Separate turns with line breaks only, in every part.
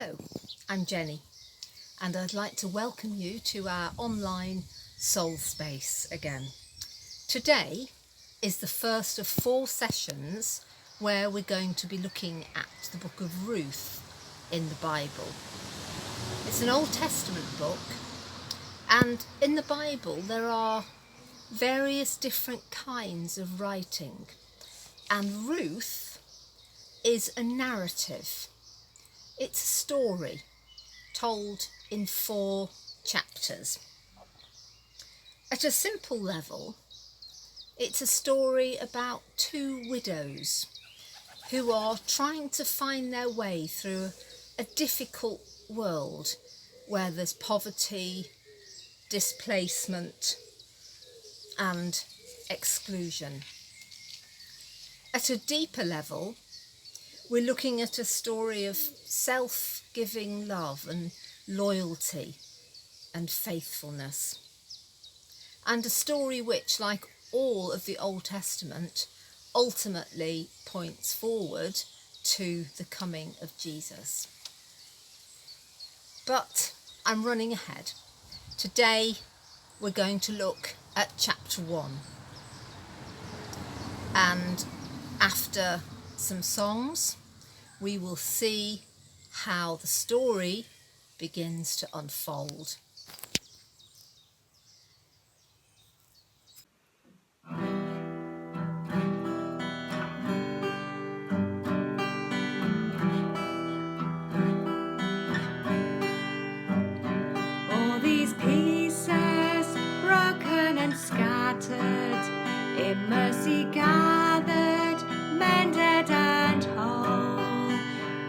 Hello, I'm Jenny, and I'd like to welcome you to our online soul space again. Today is the first of 4 sessions where we're going to be looking at the book of Ruth in the Bible. It's an Old Testament book, and in the Bible there are various different kinds of writing, and Ruth is a narrative. It's a story told in 4 chapters. At a simple level, it's a story about 2 widows who are trying to find their way through a difficult world where there's poverty, displacement and exclusion. At a deeper level, we're looking at a story of self-giving love and loyalty and faithfulness. And a story which, like all of the Old Testament, ultimately points forward to the coming of Jesus. But I'm running ahead. Today we're going to look at chapter 1. And after some songs, we will see how the story begins to unfold.
All these pieces, broken and scattered, in mercy gathered, mended and whole,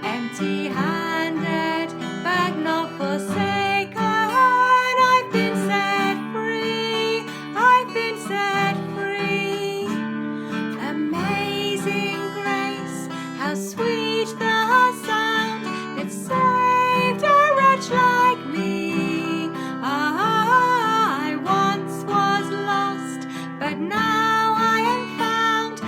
empty-handed, but not forsaken. I've been set free, I've been set free. Amazing grace, how sweet the sound that saved a wretch like me. I once was lost, but now I am found.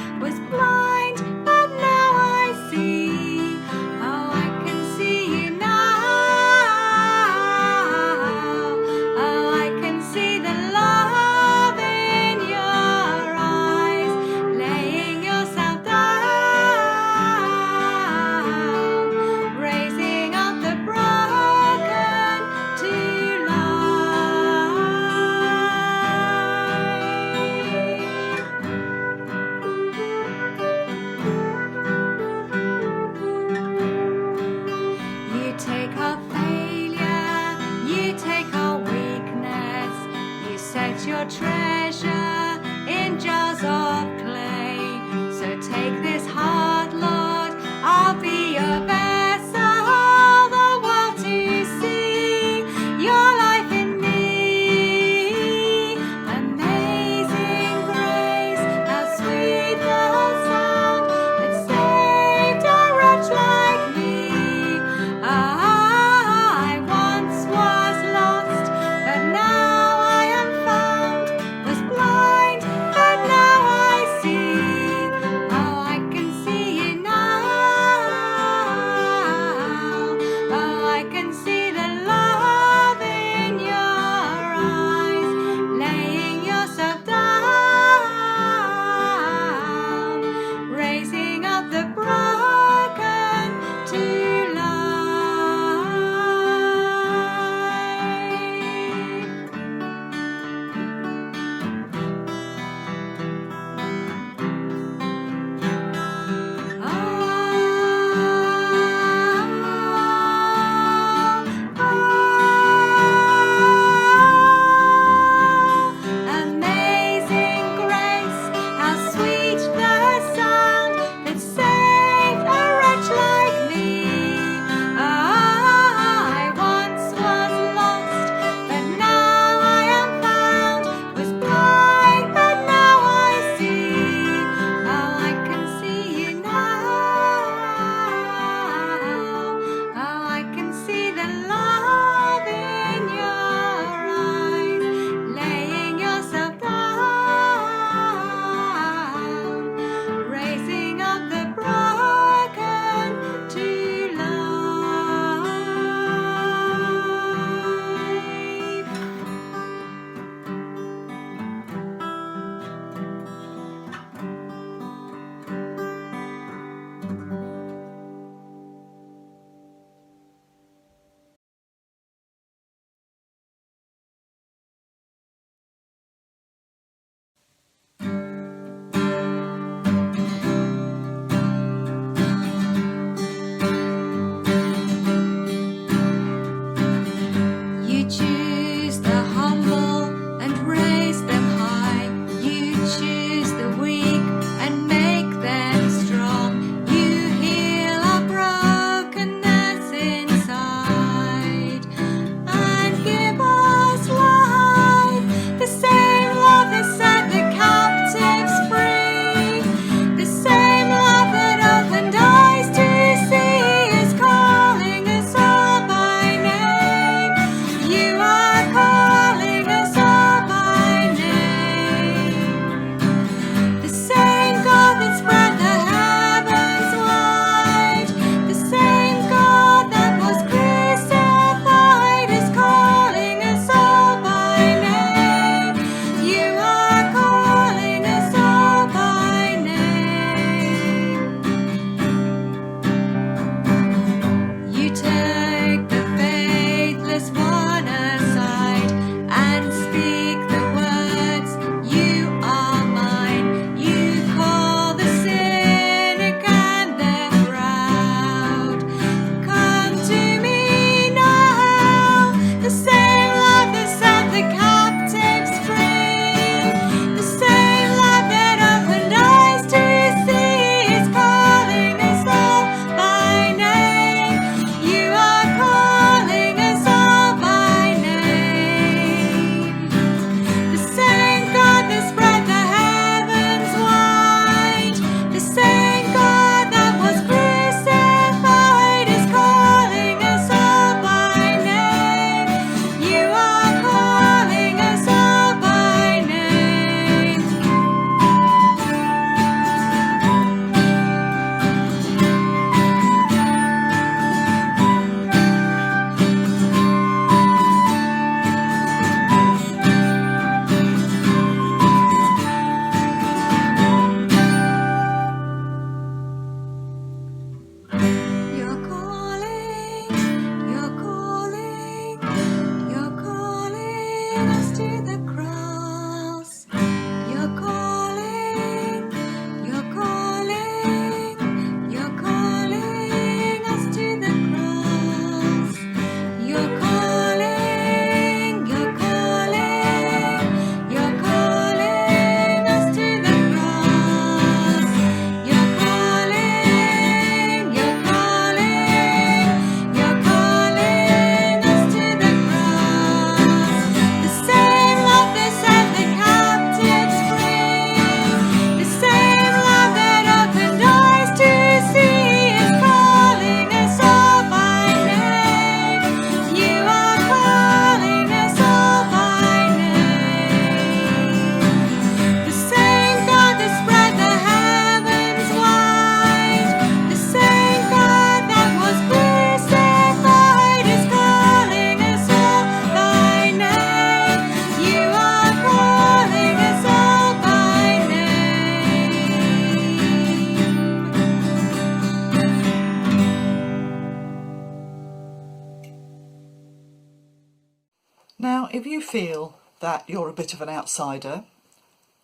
If you feel that you're a bit of an outsider,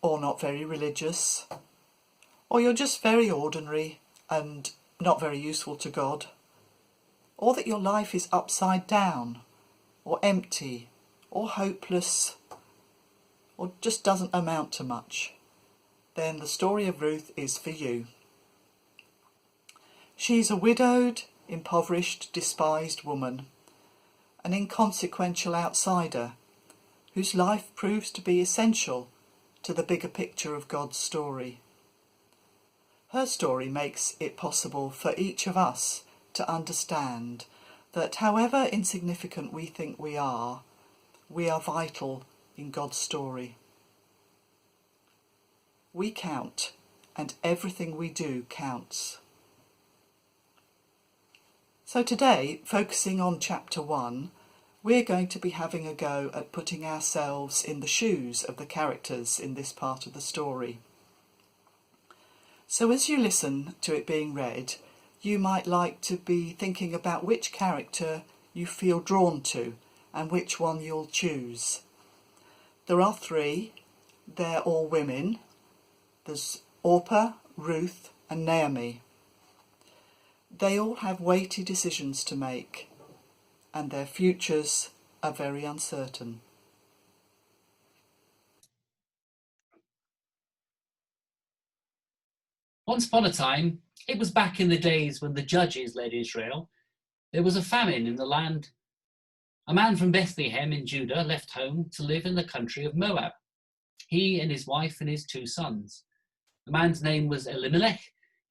or not very religious, or you're just very ordinary and not very useful to God, or that your life is upside down, or empty, or hopeless, or just doesn't amount to much, then the story of Ruth is for you. She's a widowed, impoverished, despised woman, an inconsequential outsider whose life proves to be essential to the bigger picture of God's story. Her story makes it possible for each of us to understand that however insignificant we think we are vital in God's story. We count, and everything we do counts. So today, focusing on chapter 1, we're going to be having a go at putting ourselves in the shoes of the characters in this part of the story. So as you listen to it being read, you might like to be thinking about which character you feel drawn to and which one you'll choose. There are 3. They're all women. There's Orpah, Ruth and Naomi. They all have weighty decisions to make, and their futures are very uncertain.
Once upon a time, it was back in the days when the judges led Israel, there was a famine in the land. A man from Bethlehem in Judah left home to live in the country of Moab, he and his wife and his 2 sons. The man's name was Elimelech,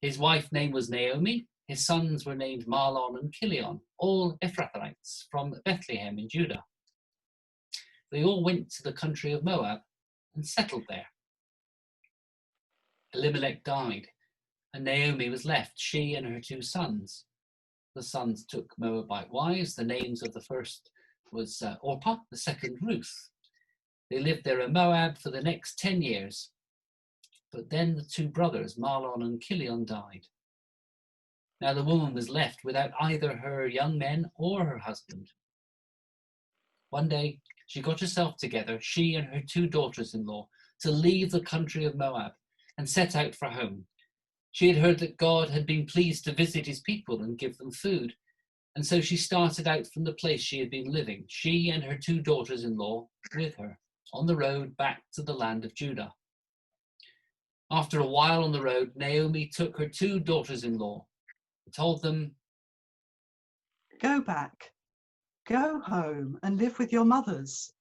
his wife's name was Naomi, his sons were named Mahlon and Chilion, all Ephrathites from Bethlehem in Judah. They all went to the country of Moab and settled there. Elimelech died, and Naomi was left, she and her 2 sons. The sons took Moabite wives. The names of the first was Orpah, the second Ruth. They lived there in Moab for the next 10 years. But then the 2 brothers, Mahlon and Chilion, died. Now the woman was left without either her young men or her husband. One day she got herself together, she and her 2 daughters-in-law, to leave the country of Moab and set out for home. She had heard that God had been pleased to visit his people and give them food, and so she started out from the place she had been living, she and her 2 daughters-in-law with her, on the road back to the land of Judah. After a while on the road, Naomi took her 2 daughters-in-law and told them,
Go back, go home and live with your mothers,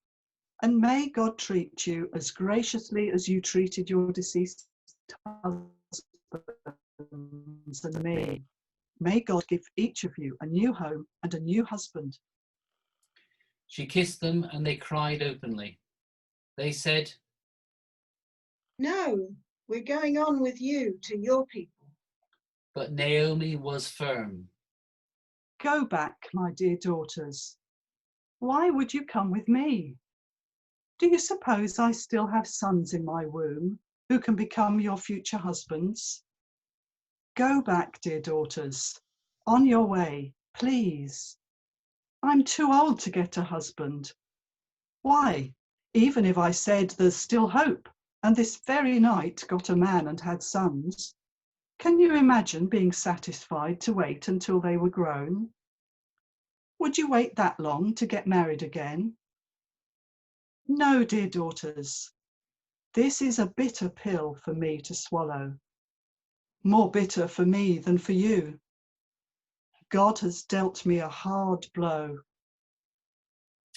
and may God treat you as graciously as you treated your deceased husbands and me. May God give each of you a new home and a new husband.
She kissed them and they cried openly. They said,
No, we're going on with you to your people.
but Naomi was firm.
Go back, my dear daughters. Why would you come with me? Do you suppose I still have sons in my womb who can become your future husbands? Go back, dear daughters, on your way, please. I'm too old to get a husband. Why, even if I said there's still hope, and this very night got a man and had sons, can you imagine being satisfied to wait until they were grown? Would you wait that long to get married again? No, dear daughters, this is a bitter pill for me to swallow. More bitter for me than for you. God has dealt me a hard blow.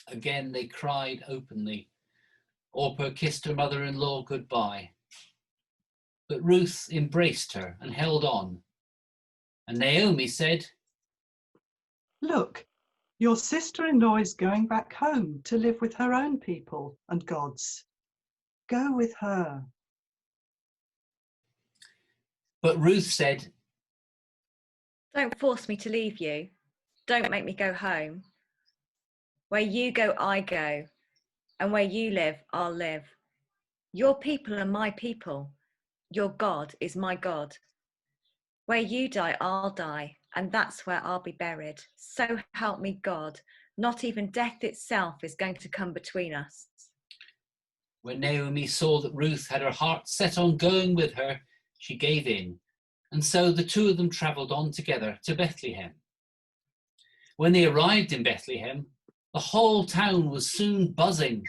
Again they cried openly. Orpah kissed her mother-in-law goodbye. But Ruth embraced her and held on. And Naomi said,
Look, your sister-in-law is going back home to live with her own people and God's. Go with her.
But Ruth said,
Don't force me to leave you. Don't make me go home. Where you go, I go. And where you live, I'll live. Your people are my people. Your God is my God. Where you die, I'll die. And that's where I'll be buried. So help me God, Not even death itself is going to come between us.
When Naomi saw that Ruth had her heart set on going with her, she gave in, and so the two of them travelled on together to Bethlehem. When they arrived in Bethlehem, the whole town was soon buzzing.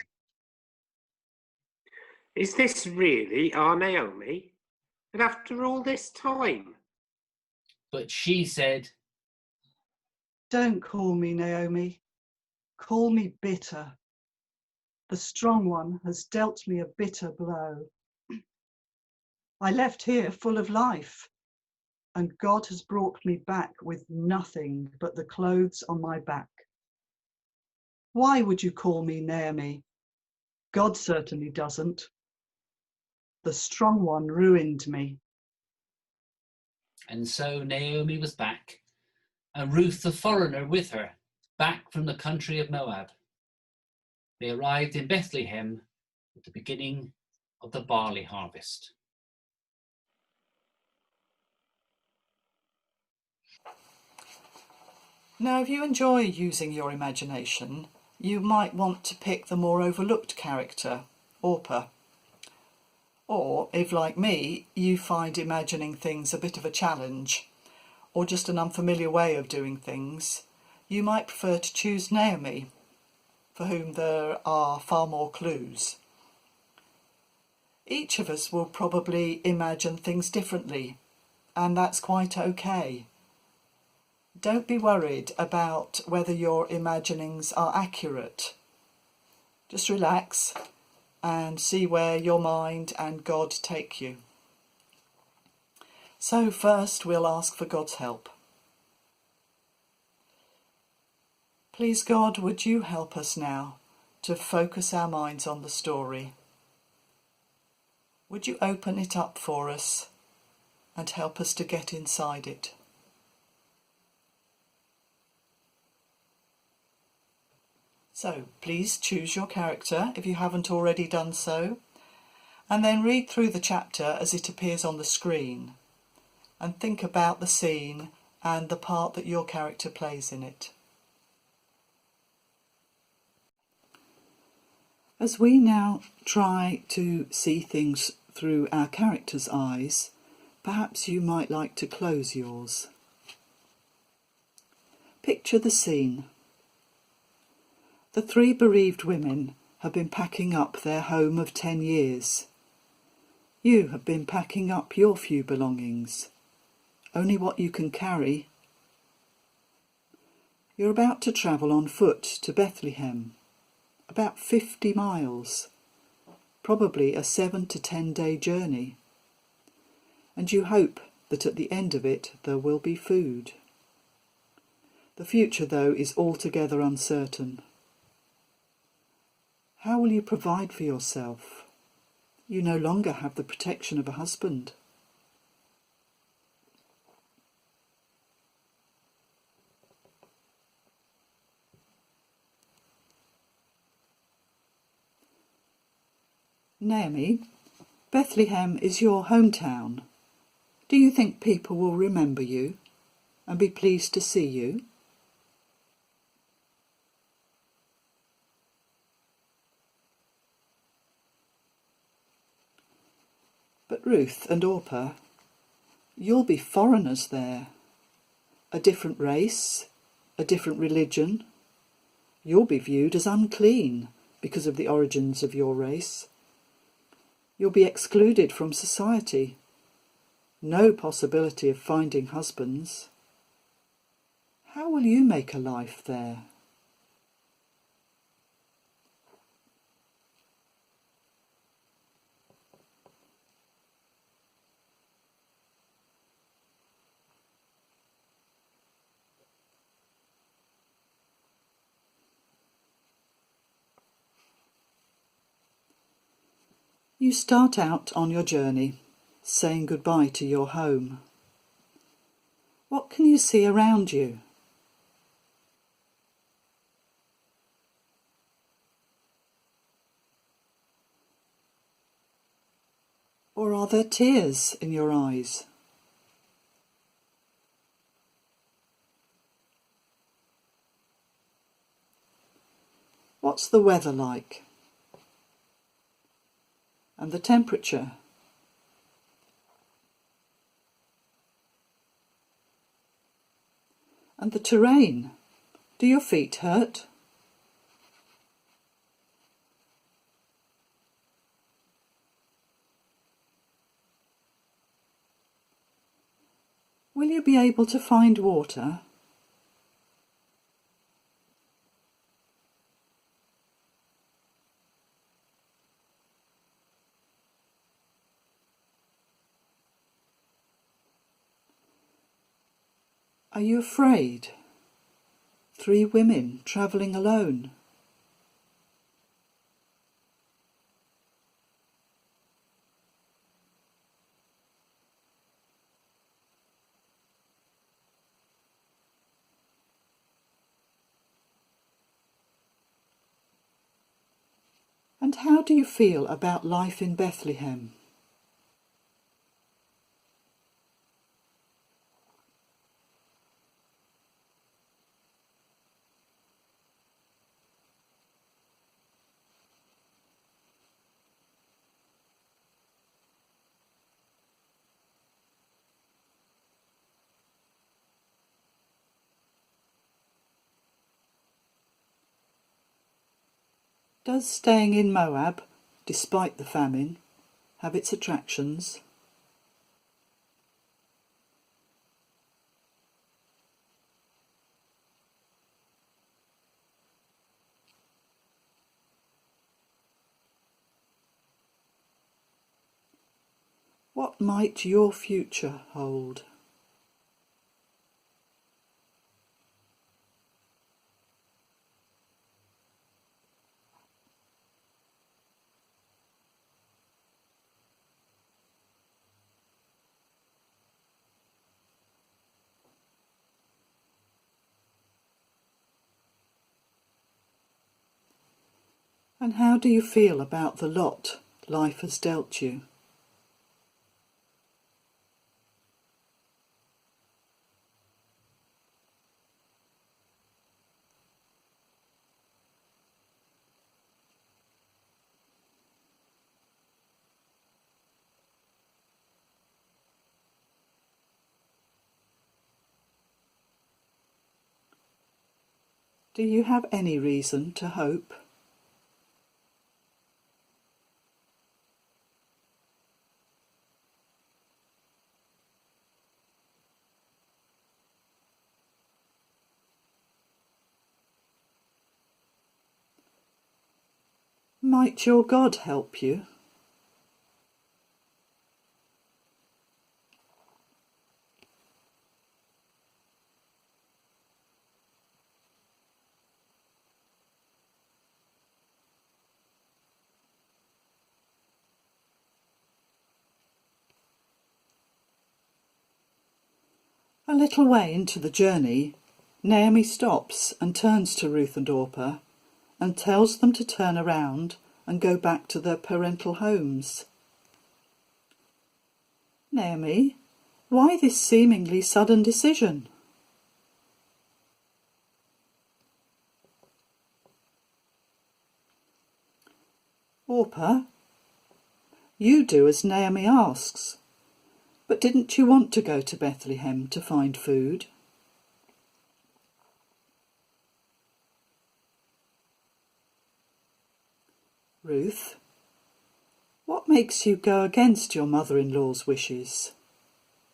Is this really our Naomi? And after all this time?
But she said,
Don't call me Naomi. Call me bitter. The strong one has dealt me a bitter blow. I left here full of life, and God has brought me back with nothing but the clothes on my back. Why would you call me Naomi? God certainly doesn't. The strong one ruined me.
and so Naomi was back, and Ruth the foreigner with her, back from the country of Moab. They arrived in Bethlehem at the beginning of the barley harvest.
Now, if you enjoy using your imagination, you might want to pick the more overlooked character, Orpah. Or, if like me, you find imagining things a bit of a challenge, or just an unfamiliar way of doing things, you might prefer to choose Naomi, for whom there are far more clues. Each of us will probably imagine things differently, and that's quite okay. Don't be worried about whether your imaginings are accurate. Just relax and see where your mind and God take you. So first we'll ask for God's help. Please God, would you help us now to focus our minds on the story? Would you open it up for us and help us to get inside it? So please choose your character if you haven't already done so, and then read through the chapter as it appears on the screen and think about the scene and the part that your character plays in it. As we now try to see things through our character's eyes, perhaps you might like to close yours. Picture the scene. The three bereaved women have been packing up their home of 10 years. You have been packing up your few belongings, only what you can carry. You're about to travel on foot to Bethlehem, about 50 miles, probably a 7 to 10 day journey, and you hope that at the end of it there will be food. The future, though, is altogether uncertain. How will you provide for yourself? You no longer have the protection of a husband. Naomi, Bethlehem is your hometown. Do you think people will remember you and be pleased to see you? But Ruth and Orpah, you'll be foreigners there. A different race, a different religion. You'll be viewed as unclean because of the origins of your race. You'll be excluded from society. No possibility of finding husbands. How will you make a life there? You start out on your journey, saying goodbye to your home. What can you see around you? Or are there tears in your eyes? What's the weather like? And the temperature? And the terrain? Do your feet hurt? Will you be able to find water? Are you afraid? 3 women travelling alone. And how do you feel about life in Bethlehem? Does staying in Moab, despite the famine, have its attractions? What might your future hold? And how do you feel about the lot life has dealt you? Do you have any reason to hope? Might your God help you? A little way into the journey, Naomi stops and turns to Ruth and Orpah and tells them to turn around and go back to their parental homes. Naomi, why this seemingly sudden decision? Orpah, you do as Naomi asks. But didn't you want to go to Bethlehem to find food? Ruth, what makes you go against your mother-in-law's wishes?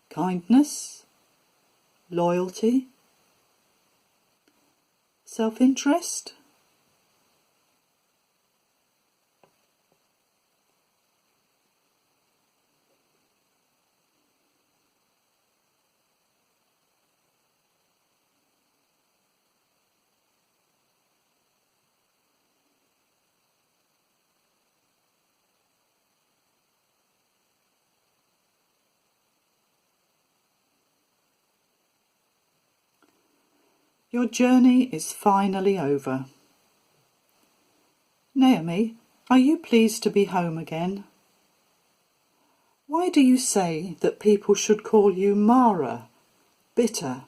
Kindness? Loyalty? Self-interest? Your journey is finally over. Naomi, are you pleased to be home again? Why do you say that people should call you Mara, bitter?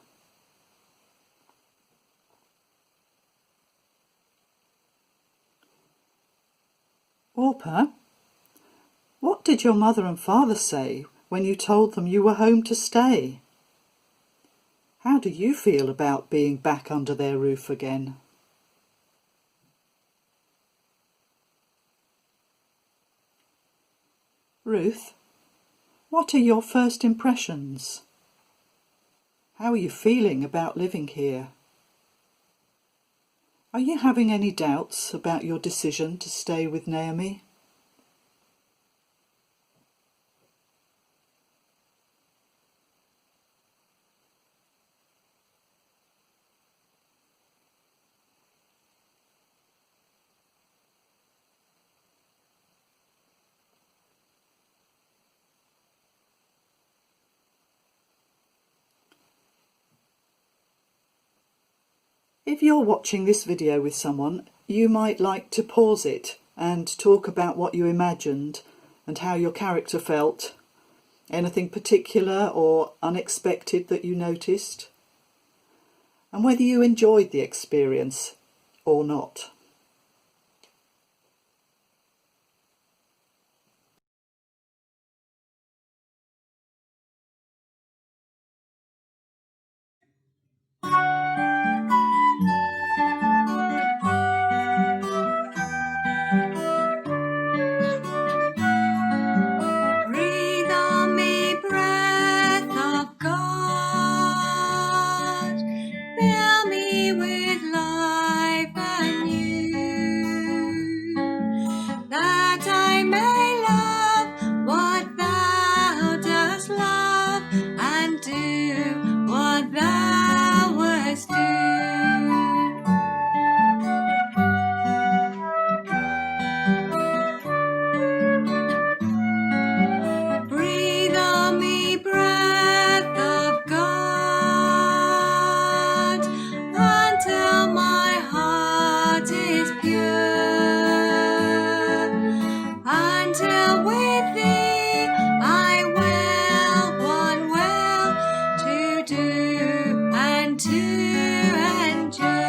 Orpah, what did your mother and father say when you told them you were home to stay? How do you feel about being back under their roof again? Ruth, what are your first impressions? How are you feeling about living here? Are you having any doubts about your decision to stay with Naomi? If you're watching this video with someone, you might like to pause it and talk about what you imagined and how your character felt. Anything particular or unexpected that you noticed? And whether you enjoyed the experience or not.
Breathe on me, breath of God. Fill me with life anew, that I may love what thou dost love and do what thou wouldst do. Breathe on me, breath of God, until my heart is pure, until with thee I will one will to do and to endure.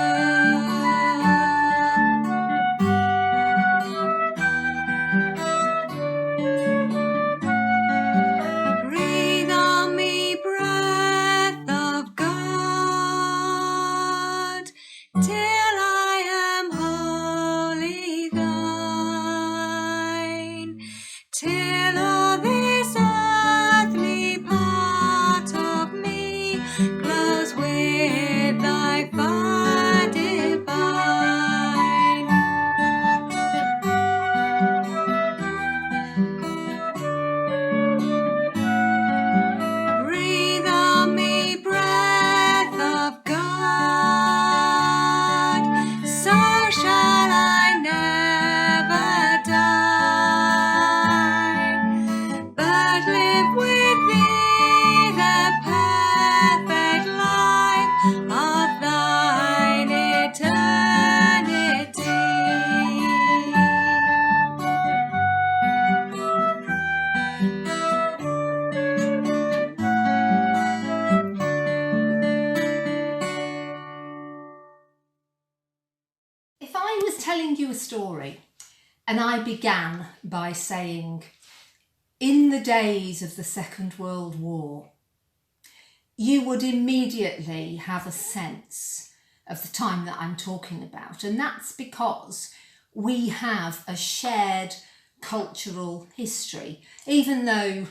Breathe on me, breath of God, till I am wholly thine, till all this earthly part of me glows with thy fire divine. Breathe on me, breath of God, so shall I never die, but live with thee the perfect life of thine eternity.
If I was telling you a story and I began by saying, in the days of the Second World War, you would immediately have a sense of the time that I'm talking about. And that's because we have a shared cultural history, even though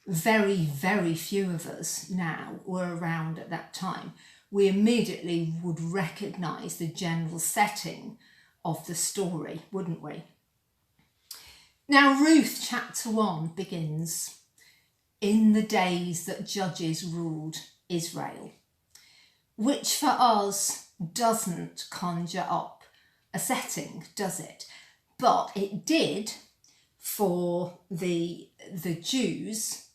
very, very few of us now were around at that time. We immediately would recognise the general setting of the story, wouldn't we? Now, Ruth chapter 1 begins, in the days that judges ruled Israel, which for us doesn't conjure up a setting, does it? But it did for the Jews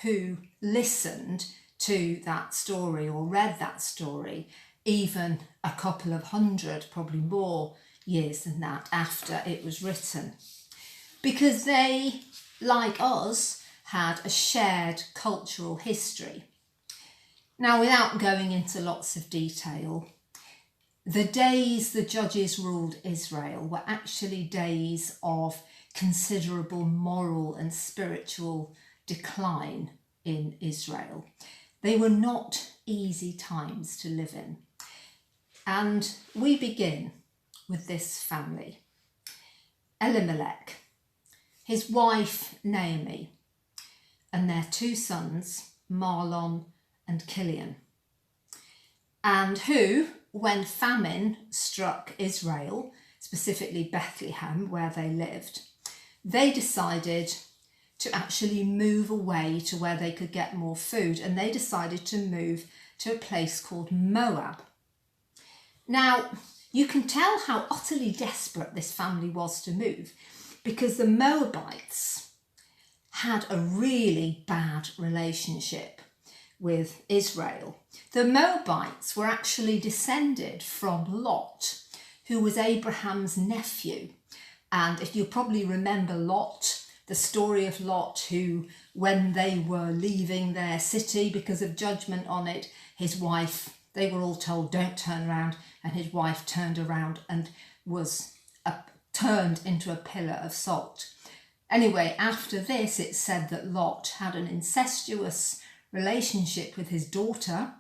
who listened to that story or read that story even a couple of hundred, probably more years than that after it was written. Because they, like us, had a shared cultural history. Now, without going into lots of detail, the days the judges ruled Israel were actually days of considerable moral and spiritual decline in Israel. They were not easy times to live in. And we begin with this family. Elimelech, his wife Naomi, and their two sons, Mahlon and Kilian, and who, when famine struck Israel, specifically Bethlehem, where they lived, they decided to actually move away to where they could get more food, and they decided to move to a place called Moab. Now, you can tell how utterly desperate this family was to move, because the Moabites had a really bad relationship with Israel. The Moabites were actually descended from Lot, who was Abraham's nephew. And if you probably remember Lot, the story of Lot, who, when they were leaving their city because of judgment on it, his wife, they were all told, don't turn around, and his wife turned around and was turned into a pillar of salt. Anyway, after this, it said that Lot had an incestuous relationship with his daughter,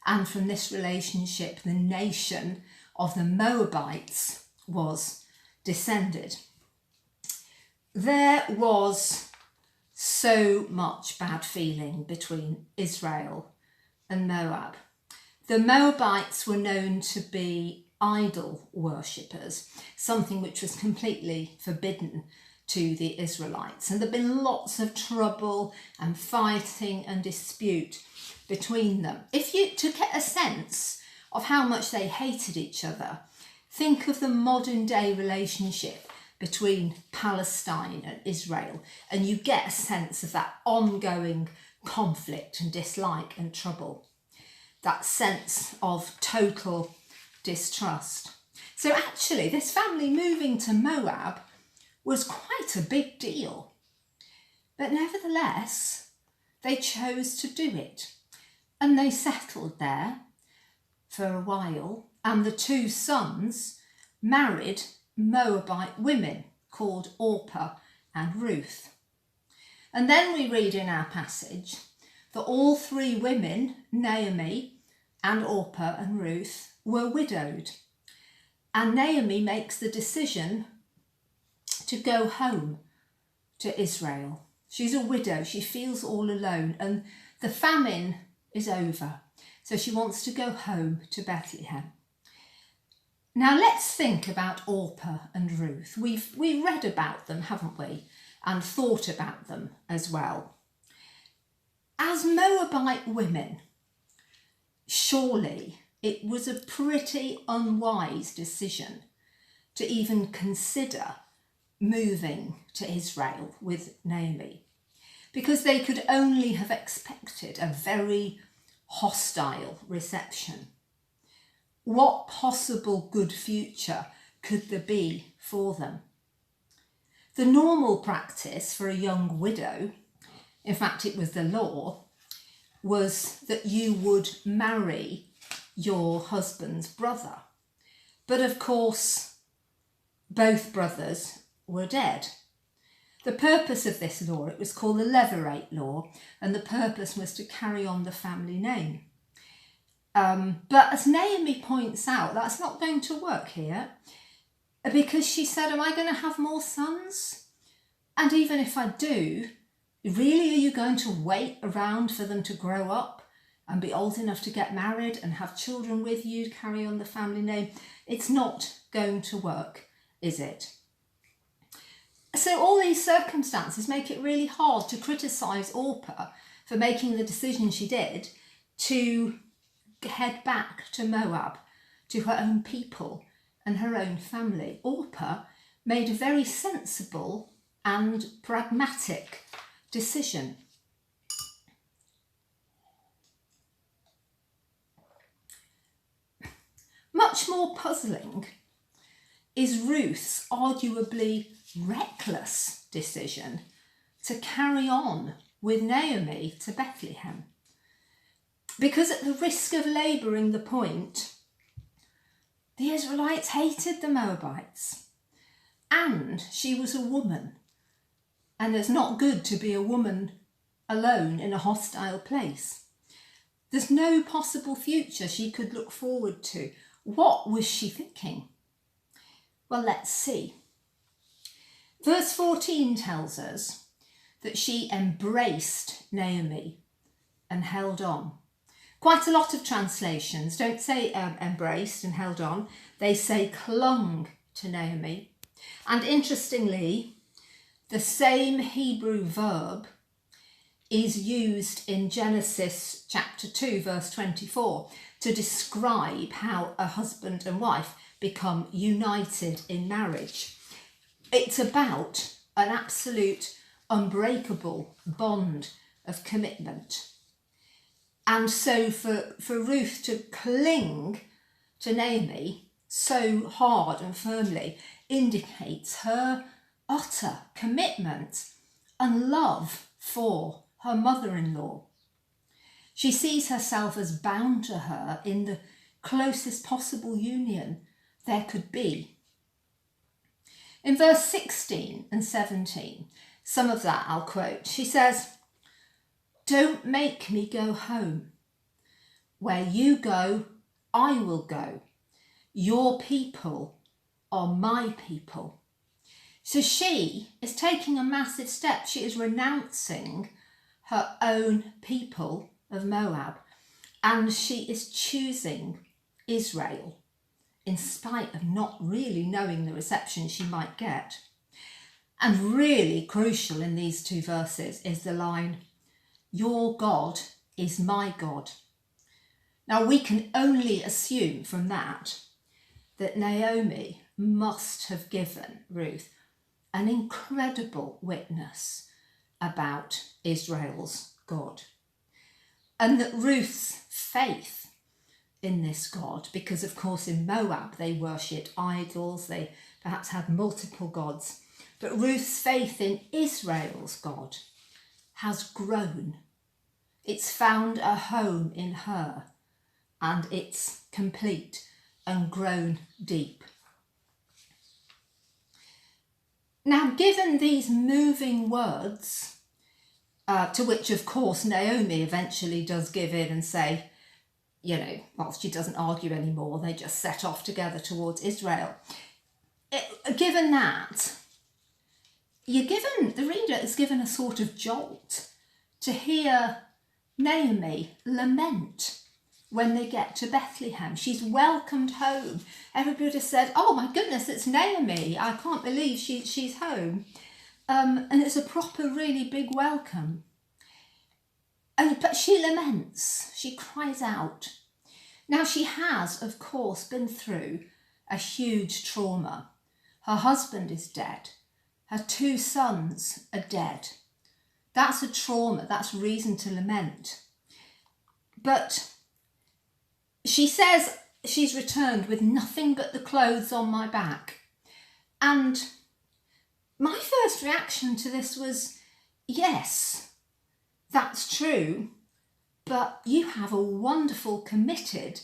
and from this relationship, the nation of the Moabites was descended. There was so much bad feeling between Israel and Moab. The Moabites were known to be idol worshippers, something which was completely forbidden to the Israelites. And there have been lots of trouble and fighting and dispute between them. To get a sense of how much they hated each other, think of the modern day relationship between Palestine and Israel, and you get a sense of that ongoing conflict and dislike and trouble, that sense of total distrust. So actually, this family moving to Moab was quite a big deal. But nevertheless, they chose to do it. And they settled there for a while. And the two sons married Moabite women called Orpah and Ruth. And then we read in our passage that all three women, Naomi and Orpah and Ruth, were widowed. And Naomi makes the decision to go home to Israel. She's a widow, she feels all alone, and the famine is over. So she wants to go home to Bethlehem. Now let's think about Orpah and Ruth. We've read about them, haven't we? And thought about them as well. As Moabite women, surely it was a pretty unwise decision to even consider moving to Israel with Naomi, because they could only have expected a very hostile reception. What possible good future could there be for them? The normal practice for a young widow, in fact it was the law, was that you would marry your husband's brother. But of course, both brothers were dead. The purpose of this law, it was called the Levirate law, and the purpose was to carry on the family name. But as Naomi points out, that's not going to work here, because she said, am I going to have more sons? And even if I do, really are you going to wait around for them to grow up and be old enough to get married and have children with you, carry on the family name? It's not going to work, is it? So all these circumstances make it really hard to criticise Orpah for making the decision she did to head back to Moab, to her own people and her own family. Orpah made a very sensible and pragmatic decision. Much more puzzling is Ruth's arguably reckless decision to carry on with Naomi to Bethlehem. Because at the risk of labouring the point, The Israelites hated the Moabites, and she was a woman, and it's not good to be a woman alone in a hostile place. There's no possible future she could look forward to. What was she thinking? Well, let's see. Verse 14 tells us that she embraced Naomi and held on. Quite a lot of translations don't say embraced and held on. They say clung to Naomi. And interestingly, the same Hebrew verb is used in Genesis chapter 2, verse 24, to describe how a husband and wife become united in marriage. It's about an absolute unbreakable bond of commitment. And so for Ruth to cling to Naomi so hard and firmly indicates her utter commitment and love for her mother-in-law. She sees herself as bound to her in the closest possible union there could be. In verse 16 and 17, some of that I'll quote. She says, "Don't make me go home. Where you go, I will go. Your people are my people." So she is taking a massive step. She is renouncing her own people of Moab, and she is choosing Israel in spite of not really knowing the reception she might get. And really crucial in these two verses is the line, "Your God is my God." Now we can only assume from that Naomi must have given Ruth an incredible witness about Israel's God. And that Ruth's faith in this God, because of course in Moab they worshipped idols, they perhaps had multiple gods, but Ruth's faith in Israel's God has grown. It's found a home in her, and it's complete and grown deep. Now, given these moving words, to which of course Naomi eventually does give in and say, whilst she doesn't argue anymore, they just set off together towards Israel. Given that, the reader is given a sort of jolt to hear Naomi lament when they get to Bethlehem. She's welcomed home. Everybody said, "Oh my goodness, it's Naomi. I can't believe she's home." And it's a proper, really big welcome. But she laments, she cries out. Now she has, of course, been through a huge trauma. Her husband is dead. Her 2 sons are dead. That's a trauma, that's reason to lament. But she says she's returned with nothing but the clothes on my back. And my first reaction to this was, yes, that's true, but you have a wonderful, committed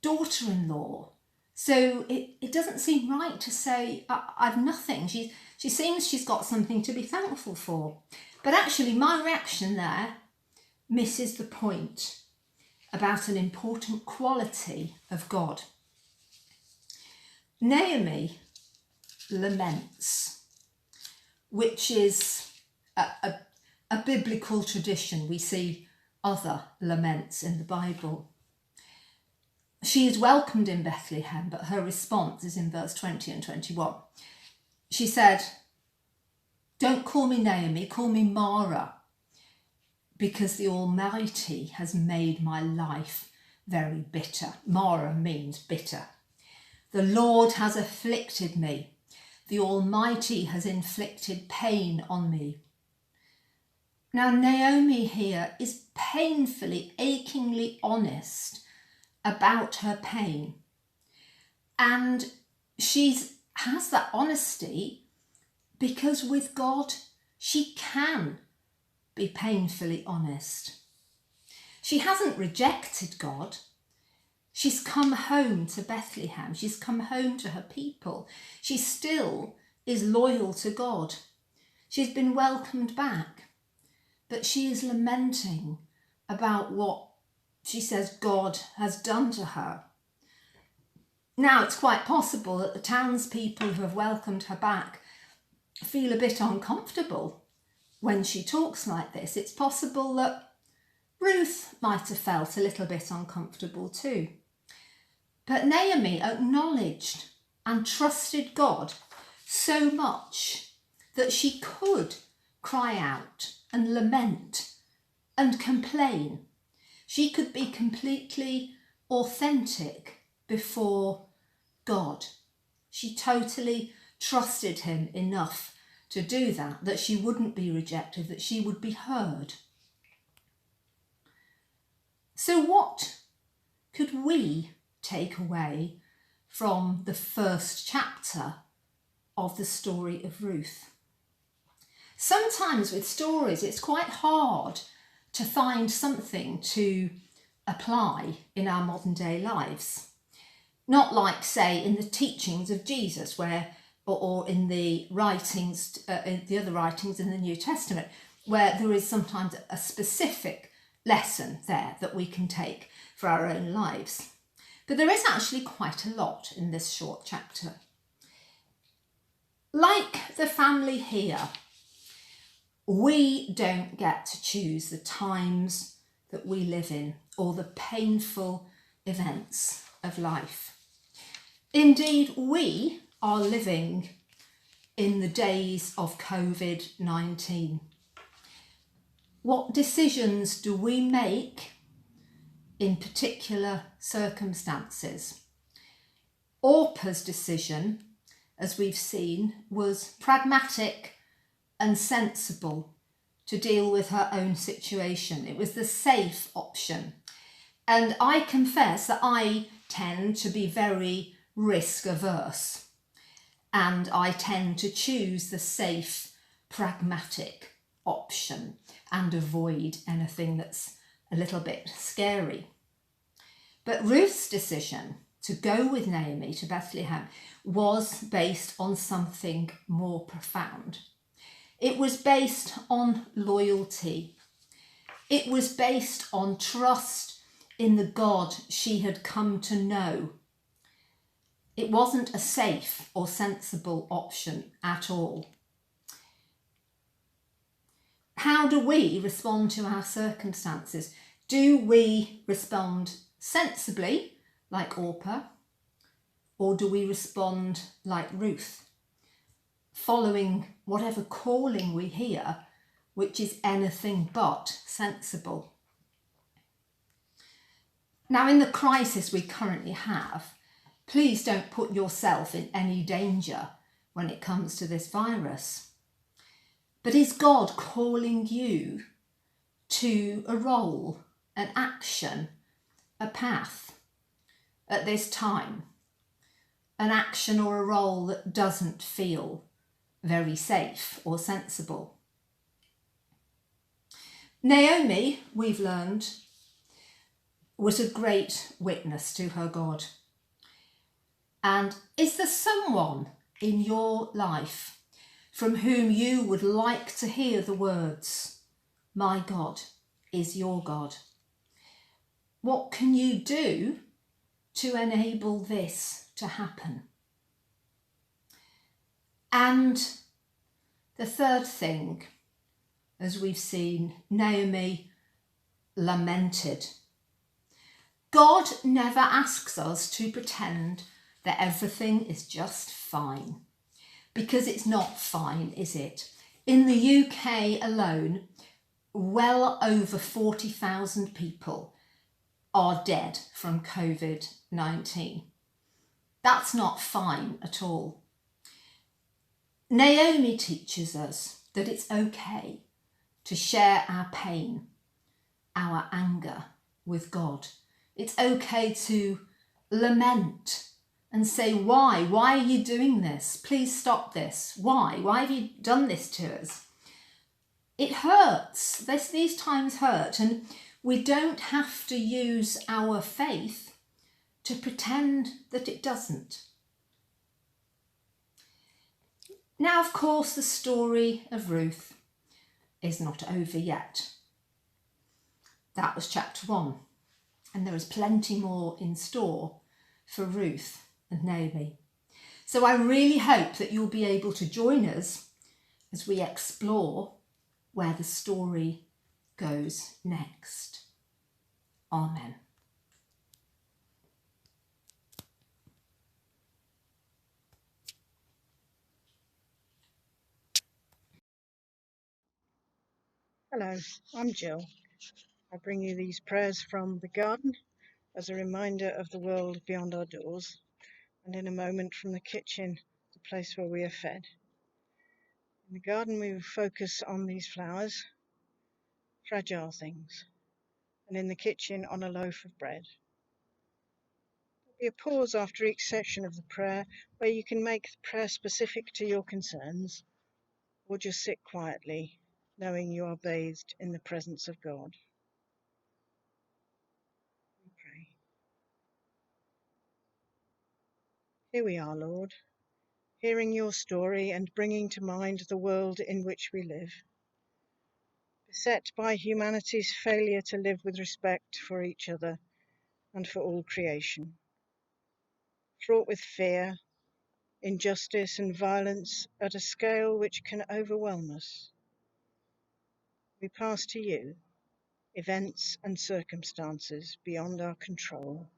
daughter-in-law. So it doesn't seem right to say, I've nothing. She seems she's got something to be thankful for. But actually my reaction there misses the point about an important quality of God. Naomi laments, which is a biblical tradition. We see other laments in the Bible. She is welcomed in Bethlehem, but her response is in verse 20 and 21. She said, "Don't call me Naomi, call me Mara, because the Almighty has made my life very bitter." Mara means bitter. "The Lord has afflicted me. The Almighty has inflicted pain on me." Now, Naomi here is painfully, achingly honest about her pain. And she has that honesty because with God, she can be painfully honest. She hasn't rejected God. She's come home to Bethlehem. She's come home to her people. She still is loyal to God. She's been welcomed back, but she is lamenting about what she says God has done to her. Now, it's quite possible that the townspeople who have welcomed her back feel a bit uncomfortable when she talks like this. It's possible that Ruth might have felt a little bit uncomfortable too. But Naomi acknowledged and trusted God so much that she could cry out and lament and complain. She could be completely authentic before God. She totally trusted him enough to do that, that she wouldn't be rejected, that she would be heard. So what could we take away from the first chapter of the story of Ruth? Sometimes with stories, it's quite hard to find something to apply in our modern day lives. Not like, say, in the teachings of Jesus, or in the writings, the other writings in the New Testament, where there is sometimes a specific lesson there that we can take for our own lives. But there is actually quite a lot in this short chapter. Like the family here, we don't get to choose the times that we live in or the painful events of life. Indeed, we are living in the days of COVID-19. What decisions do we make in particular circumstances? Orpah's decision, as we've seen, was pragmatic and sensible to deal with her own situation. It was the safe option. And I confess that I tend to be very risk averse, and I tend to choose the safe, pragmatic option and avoid anything that's a little bit scary. But Ruth's decision to go with Naomi to Bethlehem was based on something more profound. It was based on loyalty. It was based on trust in the God she had come to know. It wasn't a safe or sensible option at all. How do we respond to our circumstances? Do we respond sensibly, like Orpah, or do we respond like Ruth, following whatever calling we hear, which is anything but sensible? Now, in the crisis we currently have, please don't put yourself in any danger when it comes to this virus. But is God calling you to a role, an action, a path at this time? An action or a role that doesn't feel very safe or sensible? Naomi, we've learned, was a great witness to her God. And is there someone in your life from whom you would like to hear the words, "My God is your God"? What can you do to enable this to happen? And the third thing, as we've seen, Naomi lamented. God never asks us to pretend that everything is just fine, because it's not fine, is it? In the UK alone, well over 40,000 people are dead from COVID-19. That's not fine at all. Naomi teaches us that it's okay to share our pain, our anger with God. It's okay to lament and say, why? Why are you doing this? Please stop this. Why? Why have you done this to us? It hurts. These times hurt, and we don't have to use our faith to pretend that it doesn't. Now, of course, the story of Ruth is not over yet. That was chapter 1, and there is plenty more in store for Ruth and Naomi. So I really hope that you'll be able to join us as we explore where the story goes next. Amen.
Hello, I'm Jill. I bring you these prayers from the garden as a reminder of the world beyond our doors, and in a moment from the kitchen, the place where we are fed. In the garden, we focus on these flowers, fragile things, and in the kitchen, on a loaf of bread. There'll be a pause after each section of the prayer where you can make the prayer specific to your concerns, or just sit quietly, knowing you are bathed in the presence of God. We pray. Here we are, Lord, hearing your story and bringing to mind the world in which we live, beset by humanity's failure to live with respect for each other and for all creation, fraught with fear, injustice and violence at a scale which can overwhelm us. We pass to you events and circumstances beyond our control.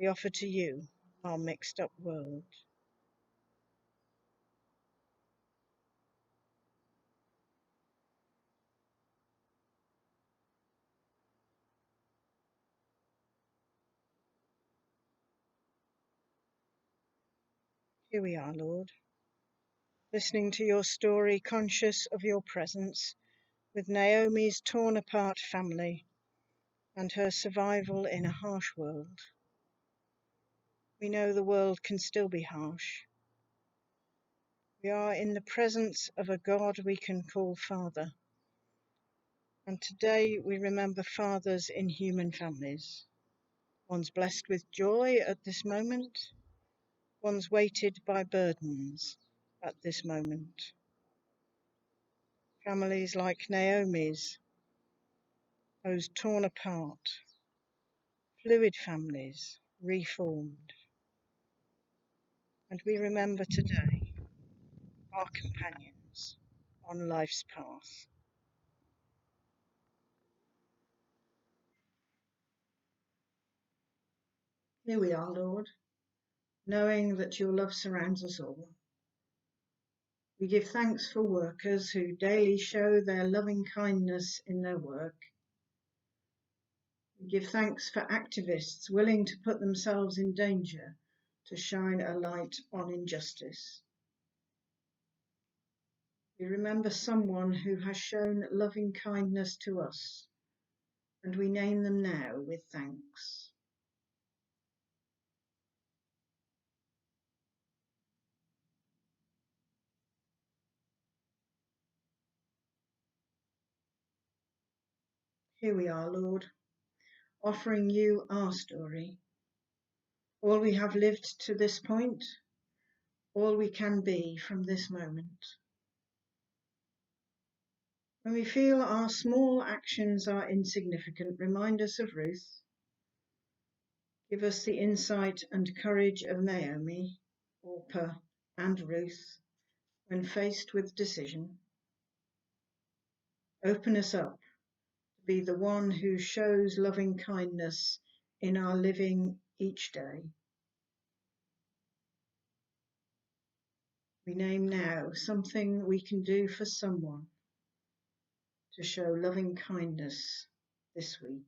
We offer to you our mixed up world. Here we are, Lord, listening to your story, conscious of your presence, with Naomi's torn apart family and her survival in a harsh world. We know the world can still be harsh. We are in the presence of a God we can call Father. And today we remember fathers in human families. One's blessed with joy at this moment, one's weighted by burdens at this moment. Families like Naomi's, those torn apart, fluid families reformed. And we remember today our companions on life's path. Here we are, Lord, knowing that your love surrounds us all. We give thanks for workers who daily show their loving kindness in their work. We give thanks for activists willing to put themselves in danger to shine a light on injustice. We remember someone who has shown loving kindness to us, and we name them now with thanks. Here we are, Lord, offering you our story, all we have lived to this point, all we can be from this moment. When we feel our small actions are insignificant, remind us of Ruth. Give us the insight and courage of Naomi, Orpah, and Ruth when faced with decision. Open us up to be the one who shows loving kindness in our living each day. We name now something we can do for someone to show loving kindness this week.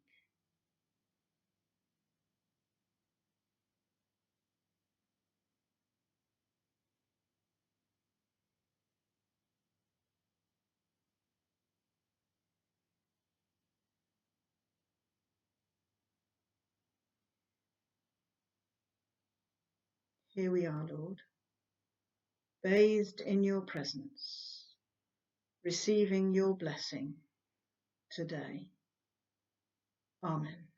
Here we are, Lord, bathed in your presence, receiving your blessing today. Amen.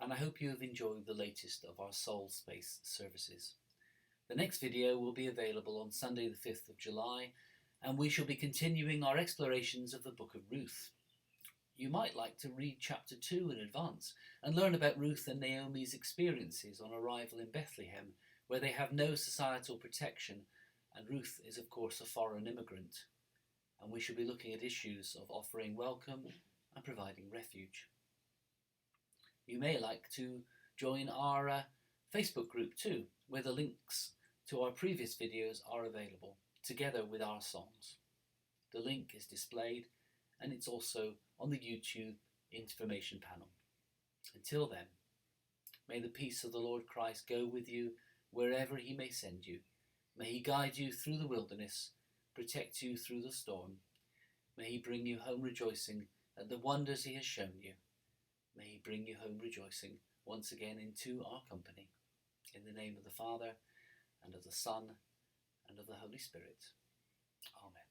and I hope you have enjoyed the latest of our Soul Space services. The next video will be available on Sunday the 5th of July, and we shall be continuing our explorations of the book of Ruth. You might like to read chapter 2 in advance and learn about Ruth and Naomi's experiences on arrival in Bethlehem, where they have no societal protection, and Ruth is of course a foreign immigrant. And we shall be looking at issues of offering welcome and providing refuge. You may like to join our Facebook group too, where the links to our previous videos are available, together with our songs. The link is displayed, and it's also on the YouTube information panel. Until then, may the peace of the Lord Christ go with you wherever he may send you. May he guide you through the wilderness, protect you through the storm. May he bring you home rejoicing at the wonders he has shown you. May he bring you home rejoicing once again into our company. In the name of the Father, and of the Son, and of the Holy Spirit. Amen.